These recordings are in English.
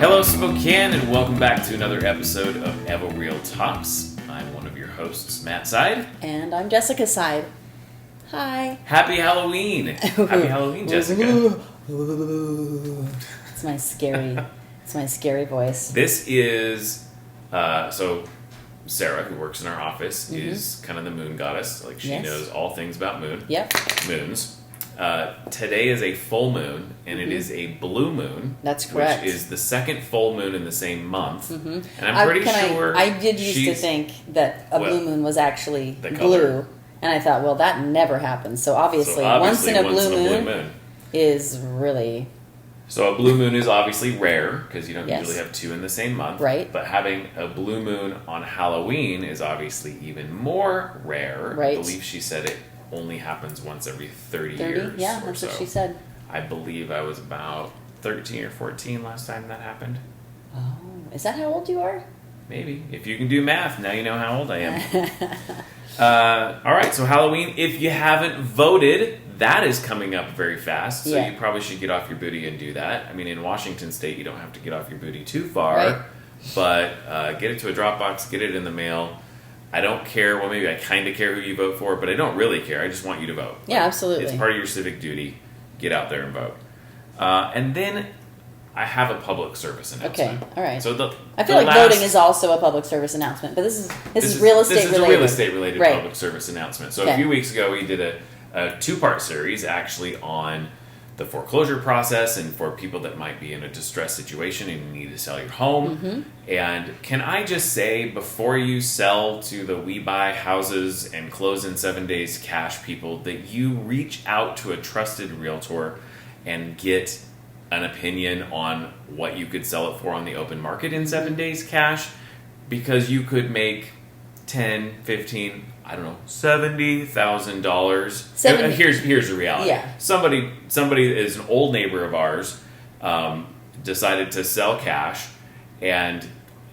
Hello, Spokane, and welcome back to another episode of EvoReal Talks. I'm one of your hosts, Matt Side. And I'm Jessica Side. Hi. Happy Halloween. Happy Halloween, Jessica. It's my scary voice. This is, so Sarah, who works in our office, is kind of the moon goddess. Like, she knows all things about moons. Today is a full moon, and it is a blue moon. That's correct. Which is the second full moon in the same month. And I'm pretty sure I did used to think that a blue moon was actually blue. And I thought, well, that never happens. So obviously once in a blue moon is really... So a blue moon is obviously rare, because you don't usually have two in the same month. Right. But having a blue moon on Halloween is obviously even more rare. Right. I believe she said it only happens once every 30 years. Yeah, that's what she said. I believe I was about 13 or 14 last time that happened. Oh, is that how old you are? Maybe. If you can do math, now you know how old I am. All right, so Halloween, if you haven't voted, that is coming up very fast, so you probably should get off your booty and do that. I mean, in Washington State, you don't have to get off your booty too far, but get it to a Dropbox, get it in the mail. I don't care. Well, maybe I kind of care who you vote for, but I don't really care. I just want you to vote. Yeah, absolutely. It's part of your civic duty. Get out there and vote. And then I have a public service announcement. Okay, all right. So I feel like voting is also a public service announcement, but this is real estate related. This is a real estate related public service announcement. So a few weeks ago, we did a two-part series actually on the foreclosure process and for people that might be in a distressed situation and you need to sell your home. And can I just say, before you sell to the we buy houses and close in 7 days cash people, that you reach out to a trusted realtor and get an opinion on what you could sell it for on the open market in 7 days cash, because you could make 10, 15, I don't know, $70,000. Here's the reality. Yeah. Somebody is an old neighbor of ours, decided to sell cash, and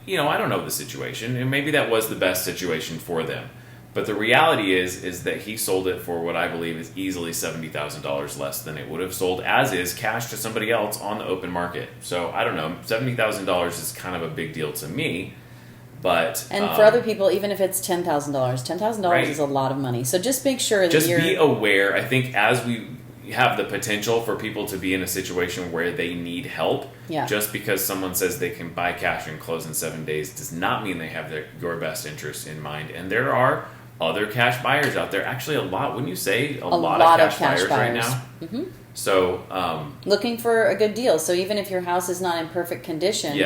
I don't know the situation, and maybe that was the best situation for them. But the reality is that he sold it for what I believe is easily $70,000 less than it would have sold as is cash to somebody else on the open market. So I don't know, $70,000 is kind of a big deal to me. But for other people, even if it's $10,000 is a lot of money. So just make sure that just be aware. I think as we have the potential for people to be in a situation where they need help, just because someone says they can buy cash and close in 7 days does not mean they have your best interest in mind. And there are other cash buyers out there. Actually, a lot. Wouldn't you say a lot of cash buyers right now? So looking for a good deal. So even if your house is not in perfect condition,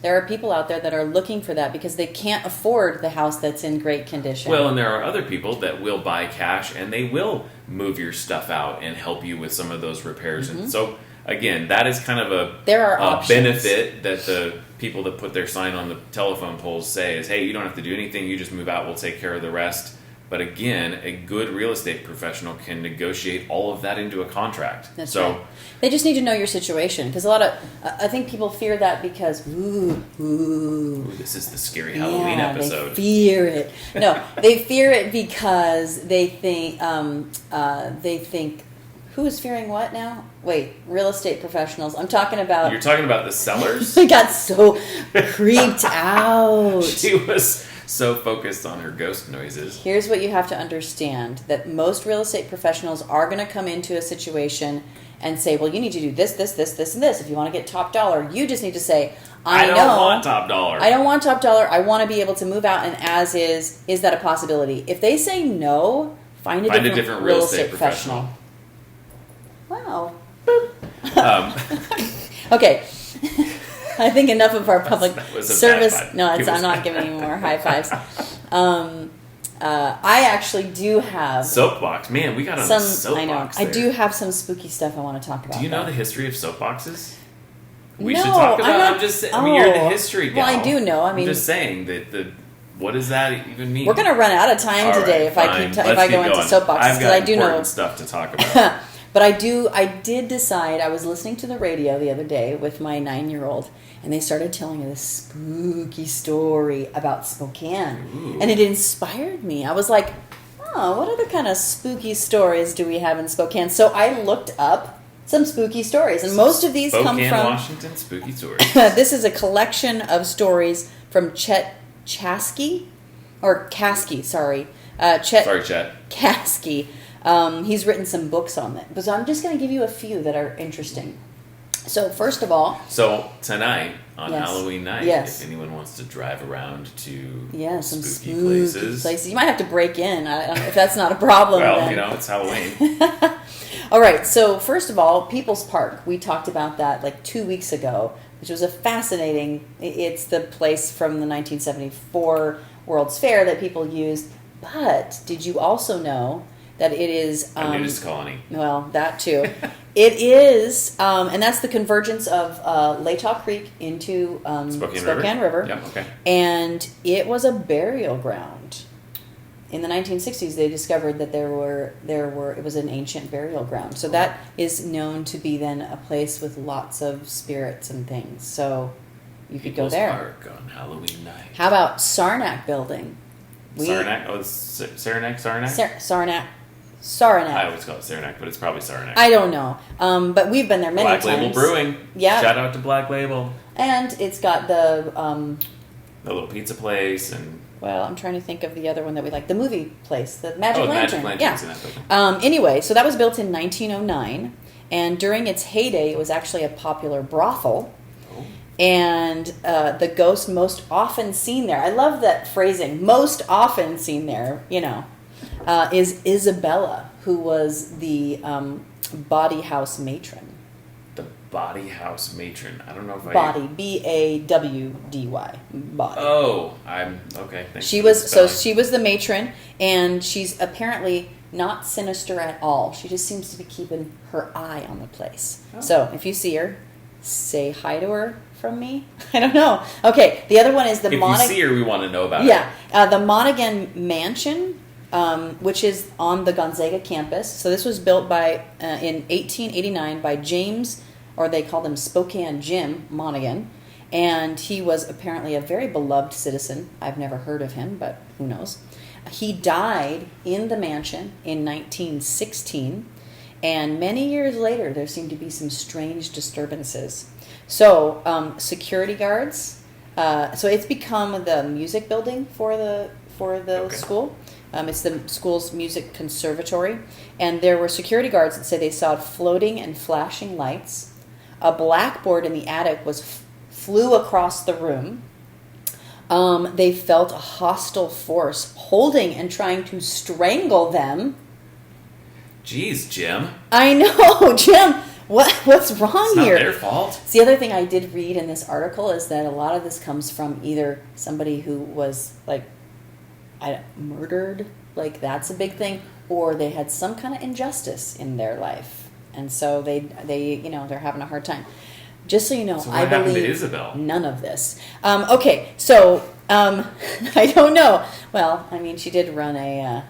there are people out there that are looking for that because they can't afford the house that's in great condition. Well, and there are other people that will buy cash and they will move your stuff out and help you with some of those repairs. And so again, that is kind of a benefit that the people that put their sign on the telephone poles say is, hey, you don't have to do anything, you just move out, we'll take care of the rest. But again, a good real estate professional can negotiate all of that into a contract. That's right. They just need to know your situation, because I think people fear that because, this is the scary Halloween episode. They fear it. No, they fear it because they think, who is fearing what now? Wait, real estate professionals. I'm talking about... You're talking about the sellers? I got so creeped out. She was so focused on her ghost noises. Here's what you have to understand, that most real estate professionals are going to come into a situation and say, well, you need to do this, this, this, this, and this. If you want to get top dollar, you just need to say, I don't want top dollar. I don't want top dollar. I want to be able to move out, and as is that a possibility? If they say no, find a different real estate professional. Wow. Okay. I think enough of our public service. No, I'm not giving you more high fives. I actually do have soapbox. Man, we got on a soapbox. I know. I do have some spooky stuff I want to talk about. Do you know the history of soapboxes? We should talk about. You're the history guy. Well, I do know. I'm just saying that. What does that even mean? We're going to run out of time today if I go into soapboxes, because I do know stuff to talk about. But I did decide. I was listening to the radio the other day with my 9-year-old, and they started telling me this spooky story about Spokane. And it inspired me. I was like, oh, what other kind of spooky stories do we have in Spokane? So I looked up some spooky stories. And most of these come Spokane, from... Washington, spooky stories. This is a collection of stories from Chet Chasky, or Kasky, sorry. Sorry, Chet. Kasky. He's written some books on it. But so I'm just going to give you a few that are interesting. So first of all... So tonight, on Yes. Halloween night, Yes. if anyone wants to drive around to some spooky places. You might have to break in, I don't know if that's not a problem. Well, then. you know, it's Halloween. All right, so first of all, People's Park. We talked about that like 2 weeks ago, which was a fascinating... It's the place from the 1974 World's Fair that people used. But did you also know that it is... a nudist colony. Well, that too. It is, and that's the convergence of Latah Creek into Spokane River. Yep, okay. And it was a burial ground. In the 1960s, they discovered that it was an ancient burial ground. So that is known to be then a place with lots of spirits and things. So you could go there. Park on Halloween night. How about Saranac Building? Saranac? Oh, it's Saranac? Saranac. I always call it Saranac, but it's probably Saranac. I don't know. But we've been there many times. Black Label Brewing. Yeah. Shout out to Black Label. And it's got the... the little pizza place and... Well, I'm trying to think of the other one that we like. The movie place. The Magic Lantern. Magic Yeah. Lantern's in that building. Anyway, so that was built in 1909. And during its heyday, it was actually a popular brothel. Oh. And the ghost most often seen there, I love that phrasing, most often seen there, is Isabella, who was the body house matron. The body house matron. I don't know if Body, Bawdy, body. Oh, I'm... Okay, thanks. She was the matron, and she's apparently not sinister at all. She just seems to be keeping her eye on the place. Oh. So, if you see her, say hi to her from me. I don't know. Okay, the other one is the Monaghan. If you see her, we want to know about it. Yeah, the Monaghan Mansion, which is on the Gonzaga campus. So this was built in 1889 by James, or they called him Spokane Jim Monaghan, and he was apparently a very beloved citizen. I've never heard of him, but who knows. He died in the mansion in 1916, and many years later there seemed to be some strange disturbances. So security guards. So it's become the music building for the school. It's the school's music conservatory, and there were security guards that say they saw floating and flashing lights. A blackboard in the attic flew across the room. They felt a hostile force holding and trying to strangle them. Jeez, Jim. I know, Jim. What's wrong here? It's not their fault. The other thing I did read in this article is that a lot of this comes from either somebody who was murdered, like that's a big thing, or they had some kind of injustice in their life, and so they they're having a hard time. Just so you know, so I believe to Isabel? None of this. Okay, so I don't know. Well, I mean, she did run a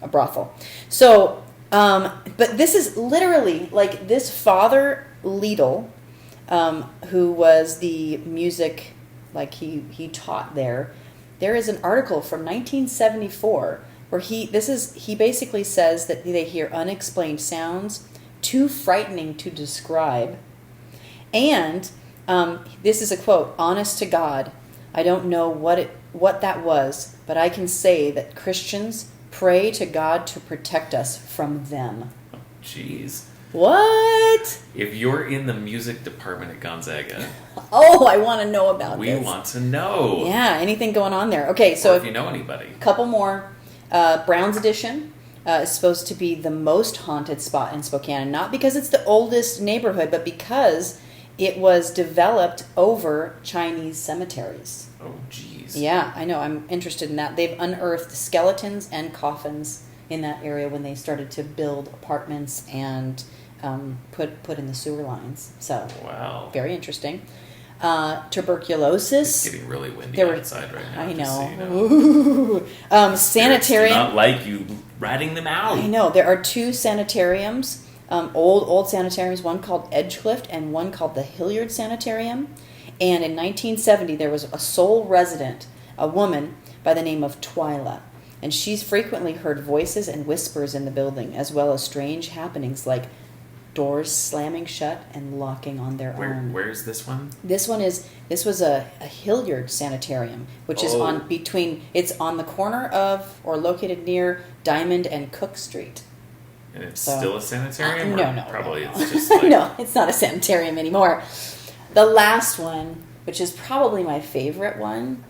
brothel. So, but this is literally like this Father Liedl, who was the music, like he taught there. There is an article from 1974 where he basically says that they hear unexplained sounds, too frightening to describe. And this is a quote, "Honest to God, I don't know what that was, but I can say that Christians pray to God to protect us from them." Oh, jeez. What? If you're in the music department at Gonzaga, I want to know about we this. We want to know. Yeah, anything going on there? Okay, so or if you know anybody. A couple more. Browne's Addition is supposed to be the most haunted spot in Spokane, not because it's the oldest neighborhood, but because it was developed over Chinese cemeteries. Oh, jeez. Yeah, I know. I'm interested in that. They've unearthed skeletons and coffins in that area when they started to build apartments and put in the sewer lines. So, wow, very interesting. Tuberculosis. It's getting really windy outside right now. I know. So you know. Sanitarium. It's not like you ratting them out. I know. There are two sanitariums, old sanitariums, one called Edgecliff and one called the Hilliard Sanitarium. And in 1970, there was a sole resident, a woman by the name of Twyla. And she's frequently heard voices and whispers in the building, as well as strange happenings like doors slamming shut and locking on their own. Where's this one? This was a Hilliard sanitarium, which is it's on the corner of, or located near Diamond and Cook Street. And it's still a sanitarium? No. Probably no. it's just like... No, it's not a sanitarium anymore. The last one, which is probably my favorite one,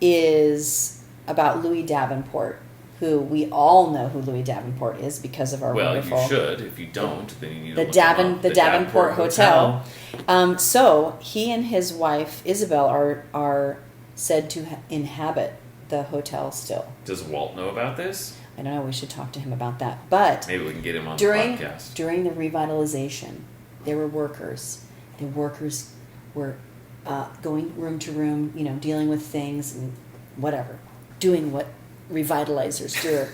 is about Louis Davenport, who we all know who Louis Davenport is because of our wonderful... Well, you should. If you don't, then you need to look the Davenport Hotel. So he and his wife, Isabella, are said to inhabit the hotel still. Does Walt know about this? I don't know. We should talk to him about that. But maybe we can get him on the podcast. During the revitalization, there were workers. The workers were going room to room, dealing with things and whatever, doing what revitalizers do.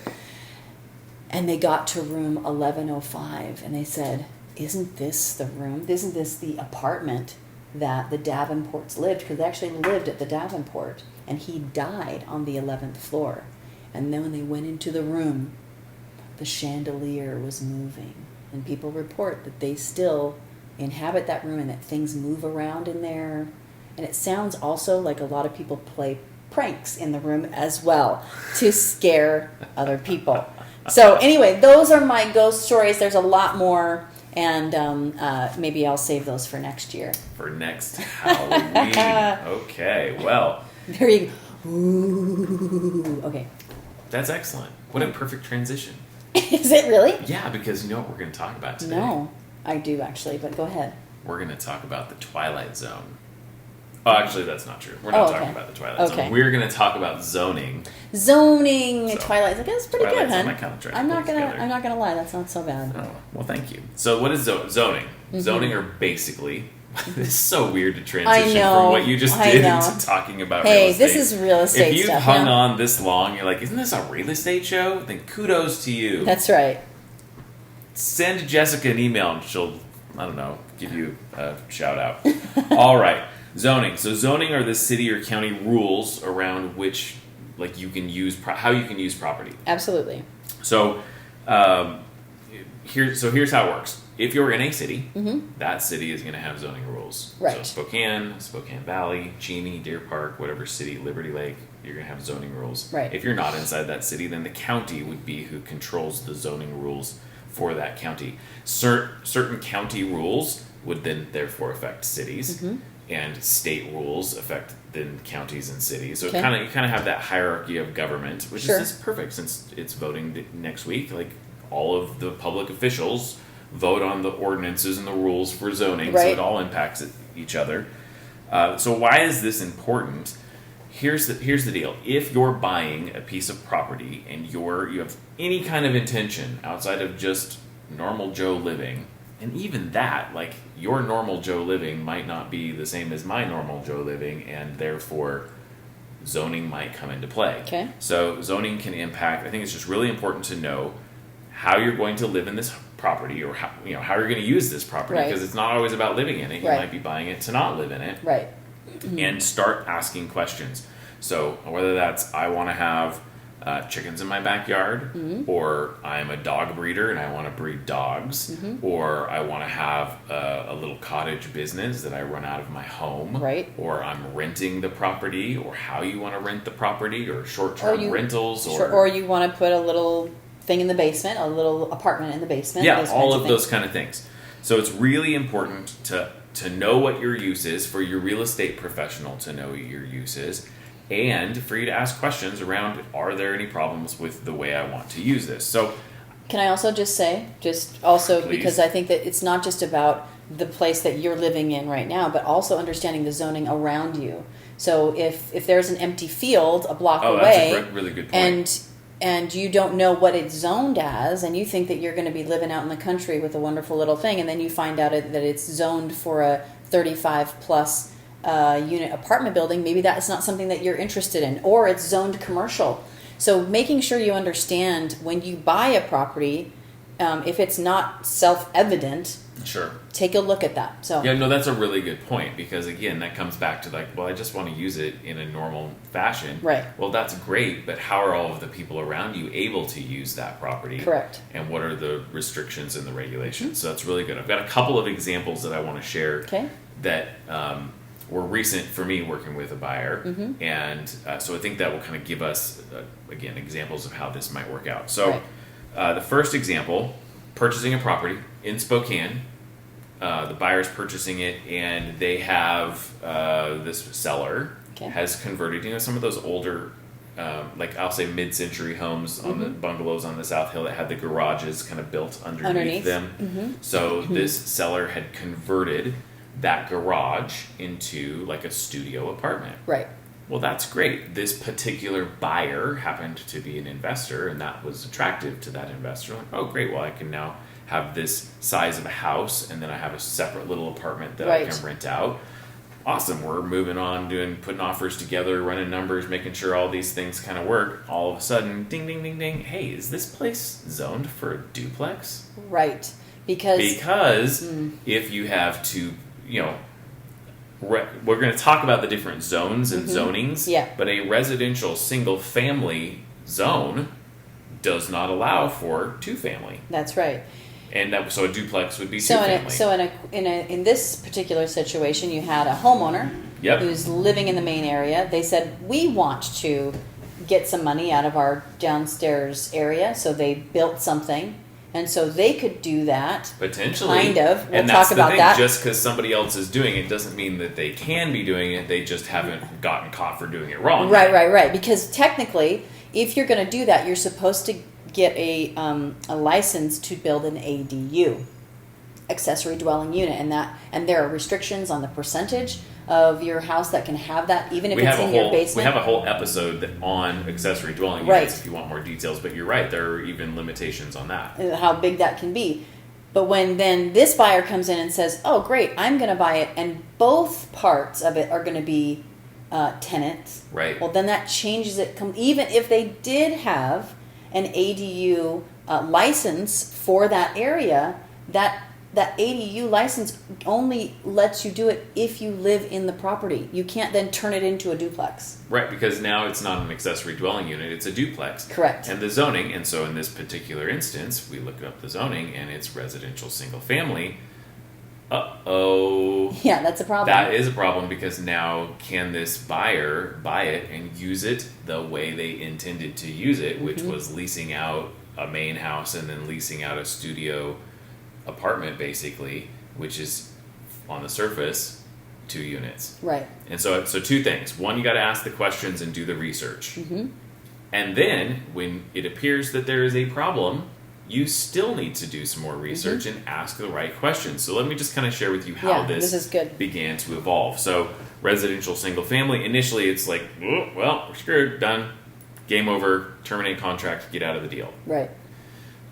And they got to room 1105, and they said, "Isn't this the room? Isn't this the apartment that the Davenports lived?" Because they actually lived at the Davenport, and he died on the 11th floor. And then when they went into the room, the chandelier was moving. And people report that they still inhabit that room and that things move around in there. And it sounds also like a lot of people play pranks in the room as well to scare other people. So anyway, those are my ghost stories. There's a lot more. And maybe I'll save those for next year. For next Halloween. Okay, well. There you go. Ooh. Okay. That's excellent. What a perfect transition. Is it really? Yeah, because you know what we're going to talk about today? No, I do actually, but go ahead. We're going to talk about the Twilight Zone. Oh, actually, that's not true. We're not talking about the Twilight Zone. We're going to talk about zoning. Zoning, so, Twilight. That's pretty good, huh? I'm not gonna lie. That's not so bad. Oh, well, thank you. So, what is zoning? Mm-hmm. Zoning are basically. This is so weird to transition from what you just did into talking about real estate. Hey, this is real estate stuff. If you've stuff, hung on this long, you're like, isn't this a real estate show? Then kudos to you. That's right. Send Jessica an email and she'll, I don't know, give you a shout out. All right. Zoning. So zoning are the city or county rules around which, like, you can use, how you can use property. Absolutely. So, here's how it works. If you're in a city, that city is going to have zoning rules. Right. So Spokane Valley, Cheney, Deer Park, whatever city, Liberty Lake, you're going to have zoning rules. Right. If you're not inside that city, then the county would be who controls the zoning rules for that county. Certain county rules would then therefore affect cities, and state rules affect then counties and cities. So you kind of have that hierarchy of government, which is just perfect since it's voting next week. Like, all of the public officials vote on the ordinances and the rules for zoning, so it all impacts each other. So why is this important? Here's the deal. If you're buying a piece of property and you have any kind of intention outside of just normal Joe living, and even that, like, your normal Joe living might not be the same as my normal Joe living, and therefore zoning might come into play. Okay. So zoning can impact, I think it's just really important to know how you're going to live in this property, or how you're going to use this property, because it's not always about living in it. You might be buying it to not live in it. Right. And start asking questions. So whether that's, I want to have chickens in my backyard, or I'm a dog breeder and I want to breed dogs, or I want to have a little cottage business that I run out of my home, or I'm renting the property, or how you want to rent the property, or short-term rentals, or you want to put a little thing in the basement, a little apartment in the basement. Yeah, all of those kind of things. So it's really important to know what your use is, for your real estate professional to know what your use is, and for you to ask questions around, are there any problems with the way I want to use this? So can I also just say, please? Because I think that it's not just about the place that you're living in right now, but also understanding the zoning around you. So if there's an empty field a block away, that's a really good point. And you don't know what it's zoned as, and you think that you're going to be living out in the country with a wonderful little thing, and then you find out that it's zoned for a 35 plus unit apartment building, maybe that's not something that you're interested in, or it's zoned commercial. So making sure you understand when you buy a property, if it's not self-evident, sure, take a look at that. So yeah, no, that's a really good point, because again, that comes back to like, well, I just want to use it in a normal fashion. Right. Well, that's great, but how are all of the people around you able to use that property? Correct. And what are the restrictions and the regulations? So that's really good. I've got a couple of examples that I want to share that were recent for me working with a buyer. And so I think that will kind of give us, again, examples of how this might work out. So the first example, purchasing a property in Spokane. The buyer's purchasing it, and they have this seller has converted, some of those older, like I'll say mid-century homes on the bungalows on the South Hill that had the garages kind of built underneath them. So this seller had converted that garage into like a studio apartment. Right. Well, that's great. This particular buyer happened to be an investor, and that was attractive to that investor. Like, oh, great. Well, I can now have this size of a house, and then I have a separate little apartment that I can rent out. Awesome. We're moving on, putting offers together, running numbers, making sure all these things kind of work. All of a sudden, ding, ding, ding, ding. Hey, is this place zoned for a duplex? Right. Because if you have to, we're going to talk about the different zones and zonings, but a residential single-family zone does not allow for two-family. That's right. And so a duplex would be two-family. So in this particular situation, you had a homeowner who's living in the main area. They said, we want to get some money out of our downstairs area, so they built something. And so they could do that. Potentially. Kind of. We'll and talk about thing. that. Just because somebody else is doing it doesn't mean that they can be doing it. They just haven't gotten caught for doing it wrong. Right. Because technically, if you're going to do that, you're supposed to get a license to build an ADU, accessory dwelling unit, and there are restrictions on the percentage of your house that can have that, even if it's in your basement. We have a whole episode on accessory dwelling units if you want more details, but you're right, there are even limitations on that. How big that can be. But when then this buyer comes in and says, oh great, I'm going to buy it, and both parts of it are going to be tenants. Right. Well, then that changes it. Even if they did have an ADU license for that area, that ADU license only lets you do it if you live in the property. You can't then turn it into a duplex. Right, because now it's not an accessory dwelling unit, it's a duplex. Correct. And the zoning, and so in this particular instance, we look up the zoning, and it's residential single family. Uh-oh. Yeah, that's a problem. That is a problem, because now can this buyer buy it and use it the way they intended to use it, which was leasing out a main house and then leasing out a studio apartment, basically, which is on the surface 2 units. Right. And so two things. One, you got to ask the questions and do the research. And then when it appears that there is a problem, you still need to do some more research and ask the right questions. So let me just kind of share with you how this began to evolve. So residential single family, initially it's like, oh, well, we're screwed, done, game over, terminate contract, get out of the deal. Right.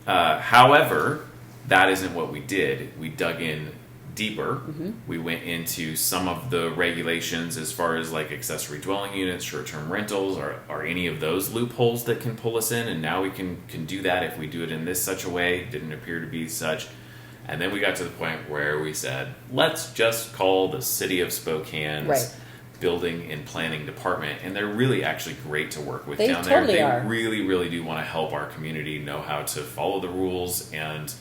However, that isn't what we did. We dug in deeper. We went into some of the regulations as far as like accessory dwelling units, short-term rentals, are any of those loopholes that can pull us in, and now we can do that if we do it in this such a way. Didn't appear to be such. And then we got to the point where we said, let's just call the city of Spokane's building and planning department, and they're really actually great to work with down there. They really, really do want to help our community know how to follow the rules and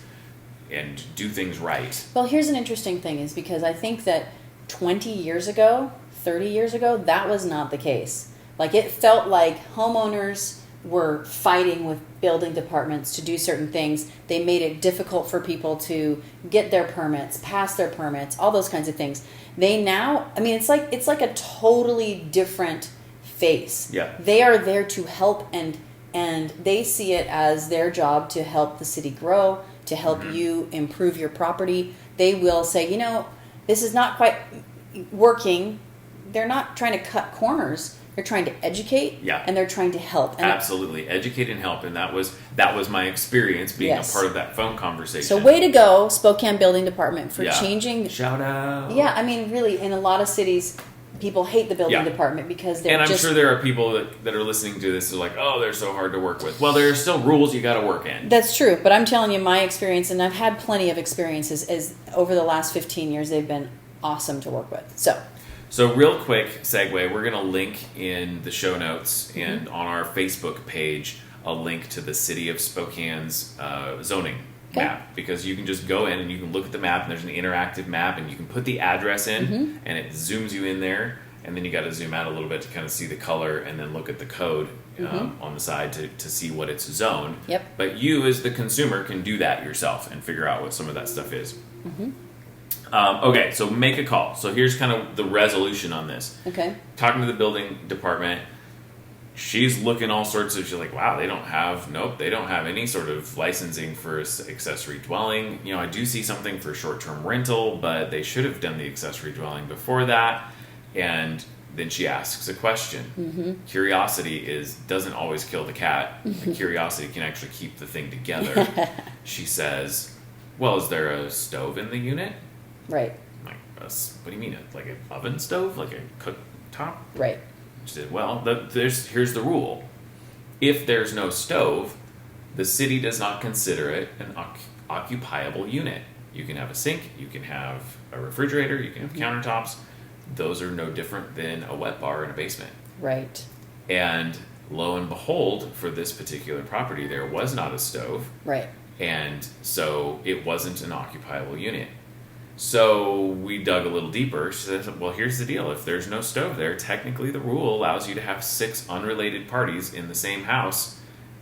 do things right. Well, here's an interesting thing, is because I think that 20 years ago, 30 years ago, that was not the case. Like, it felt like homeowners were fighting with building departments to do certain things. They made it difficult for people to get their permits, pass their permits, all those kinds of things. They now, I mean, it's like a totally different face. Yeah. They are there to help, and they see it as their job to help the city grow, to help you improve your property. They will say, this is not quite working. They're not trying to cut corners. They're trying to educate, and they're trying to help. And absolutely, educate and help, and that was my experience being a part of that phone conversation. So way to go, Spokane Building Department, for changing. Shout out. Yeah, I mean, really, in a lot of cities, people hate the building department because they're And I'm sure there are people that are listening to this who are like, oh, they're so hard to work with. Well, there are still rules you got to work in. That's true, but I'm telling you my experience, and I've had plenty of experiences, is over the last 15 years they've been awesome to work with. So real quick segue, we're going to link in the show notes and on our Facebook page a link to the City of Spokane's zoning map, because you can just go in and you can look at the map, and there's an interactive map, and you can put the address in and it zooms you in there, and then you got to zoom out a little bit to kind of see the color and then look at the code on the side to see what it's zoned. But you as the consumer can do that yourself and figure out what some of that stuff is. Okay, so make a call. So here's kind of the resolution on this. Talking to the building department, she's looking all sorts of, she's like, wow, they don't have any sort of licensing for accessory dwelling. You know, I do see something for short-term rental, but they should have done the accessory dwelling before that. And then she asks a question. Curiosity doesn't always kill the cat. Curiosity can actually keep the thing together. She says, well, is there a stove in the unit? Right. Like, what do you mean? Like an oven stove? Like a cooktop? Right. She said, well, here's the rule. If there's no stove, the city does not consider it an occupiable unit. You can have a sink, you can have a refrigerator, you can have countertops. Those are no different than a wet bar in a basement. Right. And lo and behold, for this particular property, there was not a stove. Right. And so it wasn't an occupiable unit. So we dug a little deeper. She said, well, here's the deal. If there's no stove there, technically the rule allows you to have 6 unrelated parties in the same house,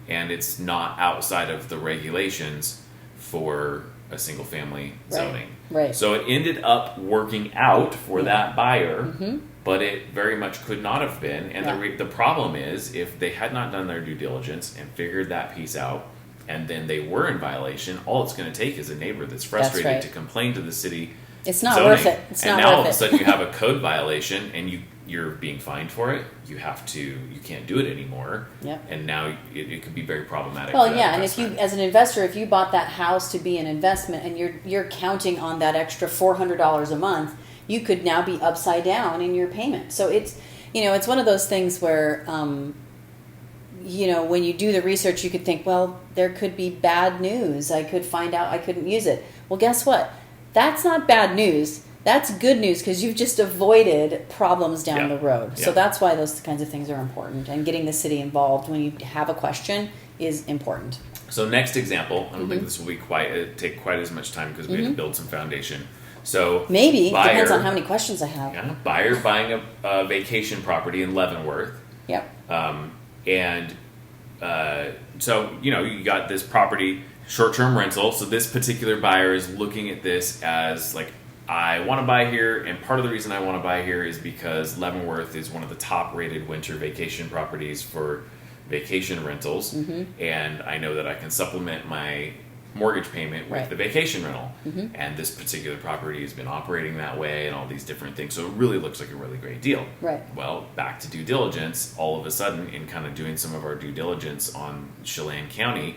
and it's not outside of the regulations for a single family zoning. Right. So it ended up working out for that buyer, but it very much could not have been. And the problem is, if they had not done their due diligence and figured that piece out, and then they were in violation, all it's going to take is a neighbor that's frustrated to complain to the city. It's not zoning, worth it. And now all of a sudden you have a code violation, and you're being fined for it. You can't do it anymore. And now it could be very problematic. Well, and if you, as an investor, if you bought that house to be an investment, and you're counting on that extra $400 a month, you could now be upside down in your payment. So it's one of those things where. When you do the research, you could think, well, there could be bad news. I could find out I couldn't use it. Well, guess what? That's not bad news. That's good news, because you've just avoided problems down the road. So that's why those kinds of things are important. And getting the city involved when you have a question is important. So next example, I don't think this will be take quite as much time because we had to build some foundation. So maybe. Depends on how many questions I have. Yeah, buyer buying a vacation property in Leavenworth. And so, you got this property, short-term rental. So this particular buyer is looking at this as like, I want to buy here. And part of the reason I want to buy here is because Leavenworth is one of the top-rated winter vacation properties for vacation rentals. And I know that I can supplement my mortgage payment with the vacation rental. And this particular property has been operating that way and all these different things. So it really looks like a really great deal. Well, back to due diligence, all of a sudden, in kind of doing some of our due diligence on Chelan County,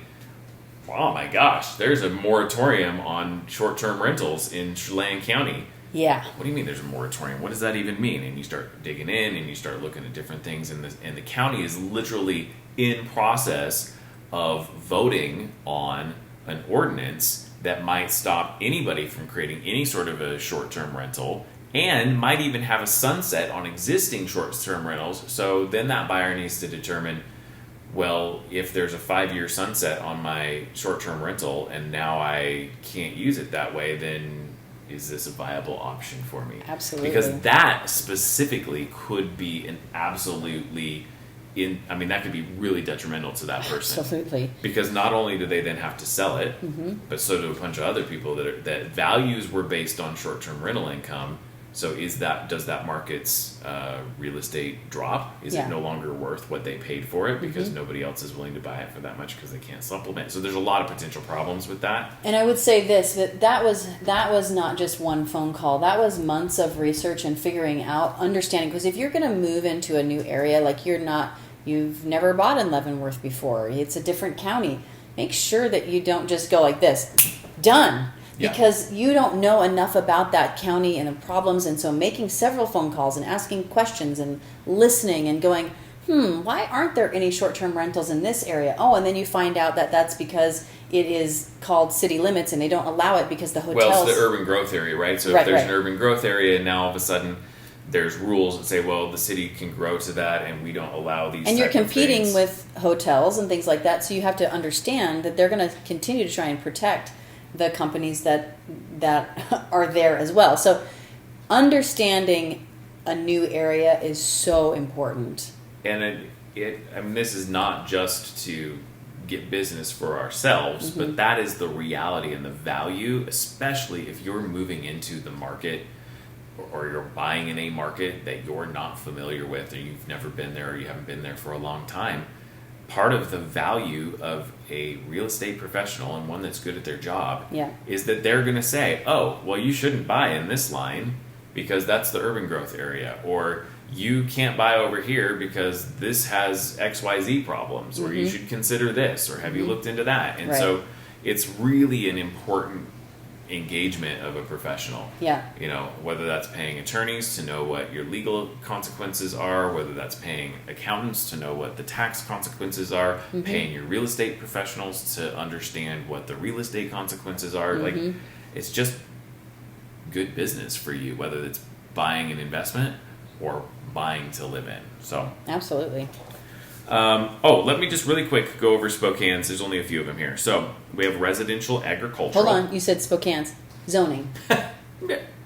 oh my gosh, there's a moratorium on short-term rentals in Chelan County. What do you mean there's a moratorium? What does that even mean? And you start digging in and you start looking at different things, and the county is literally in process of voting on an ordinance that might stop anybody from creating any sort of a short-term rental, and might even have a sunset on existing short-term rentals. So then that buyer needs to determine, well, if there's a 5-year sunset on my short-term rental and now I can't use it that way, then is this a viable option for me? Absolutely. Because that specifically could be an absolutely that could be really detrimental to that person. Absolutely. Because not only do they then have to sell it, but so do a bunch of other people that values were based on short-term rental income. So does that market's real estate drop? Is it no longer worth what they paid for it because nobody else is willing to buy it for that much because they can't supplement? So there's a lot of potential problems with that. And I would say that was not just one phone call. That was months of research and figuring out, understanding. Because if you're going to move into a new area, like you've never bought in Leavenworth before, it's a different county, make sure that you don't just go like this, done. because you don't know enough about that county and the problems. And so making several phone calls and asking questions and listening and going, why aren't there any short-term rentals in this area? Oh, and then you find out that that's because it is called city limits and they don't allow it because the hotels... Well, it's the urban growth area, right? So if there's an urban growth area and now all of a sudden there's rules that say, well, the city can grow to that and we don't allow these and you're competing things with hotels and things like that, so you have to understand that they're going to continue to try and protect the companies that are there as well. So understanding a new area is so important. And I mean, this is not just to get business for ourselves, but that is the reality and the value, especially if you're moving into the market or you're buying in a market that you're not familiar with or you've never been there or you haven't been there for a long time. Part of the value of a real estate professional and one that's good at their job is that they're going to say, oh, well, you shouldn't buy in this line because that's the urban growth area, or you can't buy over here because this has XYZ problems, or you should consider this, or have you looked into that? And so it's really an important engagement of a professional. You know, whether that's paying attorneys to know what your legal consequences are, whether that's paying accountants to know what the tax consequences are, paying your real estate professionals to understand what the real estate consequences are. Like, it's just good business for you, whether it's buying an investment or buying to live in. So absolutely. Let me just really quick go over Spokane's. There's only a few of them here. So we have residential agricultural. Hold on, you said Spokane's zoning.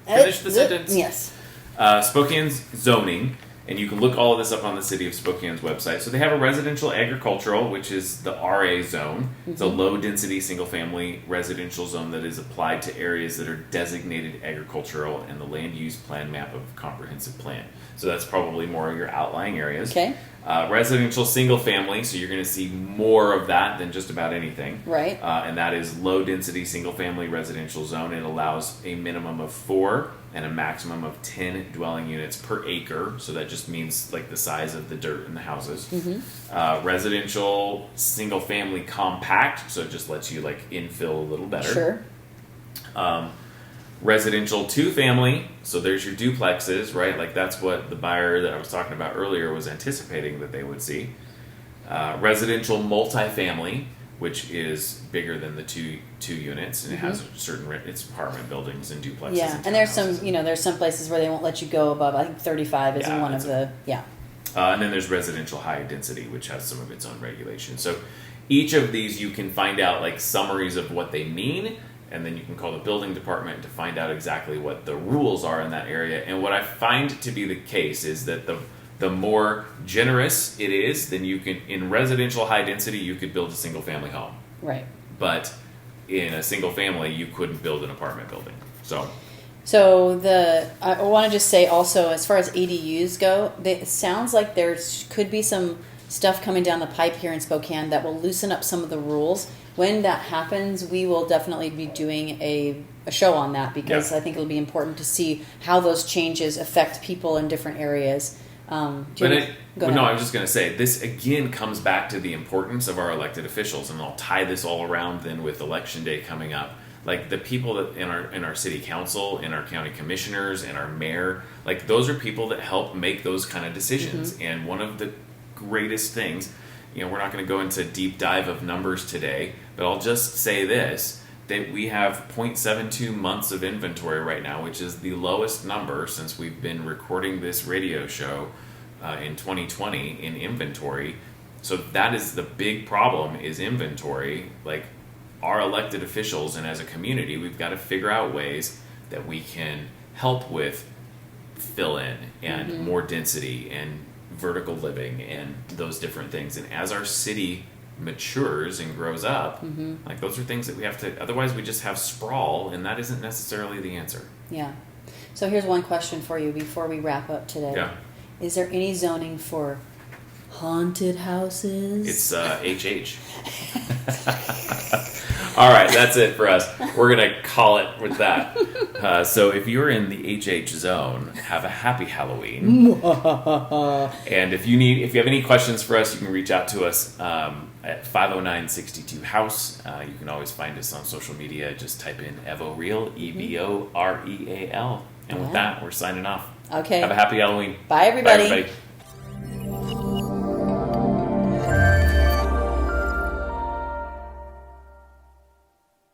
Finish the sentence. Yes. Spokane's zoning, and you can look all of this up on the City of Spokane's website. So they have a residential agricultural, which is the RA zone. It's a low-density single-family residential zone that is applied to areas that are designated agricultural in the land use plan map of a comprehensive plan. So that's probably more of your outlying areas. Okay. Residential single-family, so you're going to see more of that than just about anything. Right. And that is low-density single-family residential zone. It allows a minimum of 4 and a maximum of 10 dwelling units per acre. So that just means like the size of the dirt in the houses. Residential single-family compact, so it just lets you like infill a little better. Sure. Residential 2-family, so there's your duplexes, right? Like that's what the buyer that I was talking about earlier was anticipating that they would see. Residential multifamily, which is bigger than the two units, and it has a certain it's apartment buildings and duplexes. Yeah, and there's some there's some places where they won't let you go above. I think 35 is one of the and then there's residential high density, which has some of its own regulations. So each of these you can find out like summaries of what they mean. And then you can call the building department to find out exactly what the rules are in that area. And what I find to be the case is that the more generous it is, then you can, in residential high density, you could build a single family home. Right. But in a single family, you couldn't build an apartment building. So I want to just say also, as far as ADUs go, it sounds like there could be some stuff coming down the pipe here in Spokane that will loosen up some of the rules. When that happens, we will definitely be doing a show on that because I think it'll be important to see how those changes affect people in different areas. I was just going to say, this again comes back to the importance of our elected officials, and I'll tie this all around then with Election Day coming up. Like the people that in our city council, in our county commissioners, and our mayor, like those are people that help make those kind of decisions. And one of the greatest things, we're not going to go into a deep dive of numbers today, but I'll just say this, that we have 0.72 months of inventory right now, which is the lowest number since we've been recording this radio show in 2020 in inventory. So that is the big problem, is inventory. Like our elected officials and as a community, we've got to figure out ways that we can help with fill-in and more density and vertical living and those different things. And as our city matures and grows up, like those are things that we have to, otherwise we just have sprawl, and that isn't necessarily the answer. Yeah. So here's one question for you before we wrap up today. Yeah. Is there any zoning for haunted houses? It's HH. All right, that's it for us. We're going to call it with that. So if you're in the HH zone, have a happy Halloween. And if you have any questions for us, you can reach out to us at 509-62-HOUSE. You can always find us on social media. Just type in EvoReal, EvoReal. And with that, we're signing off. Okay. Have a happy Halloween. Bye, everybody. Bye, everybody.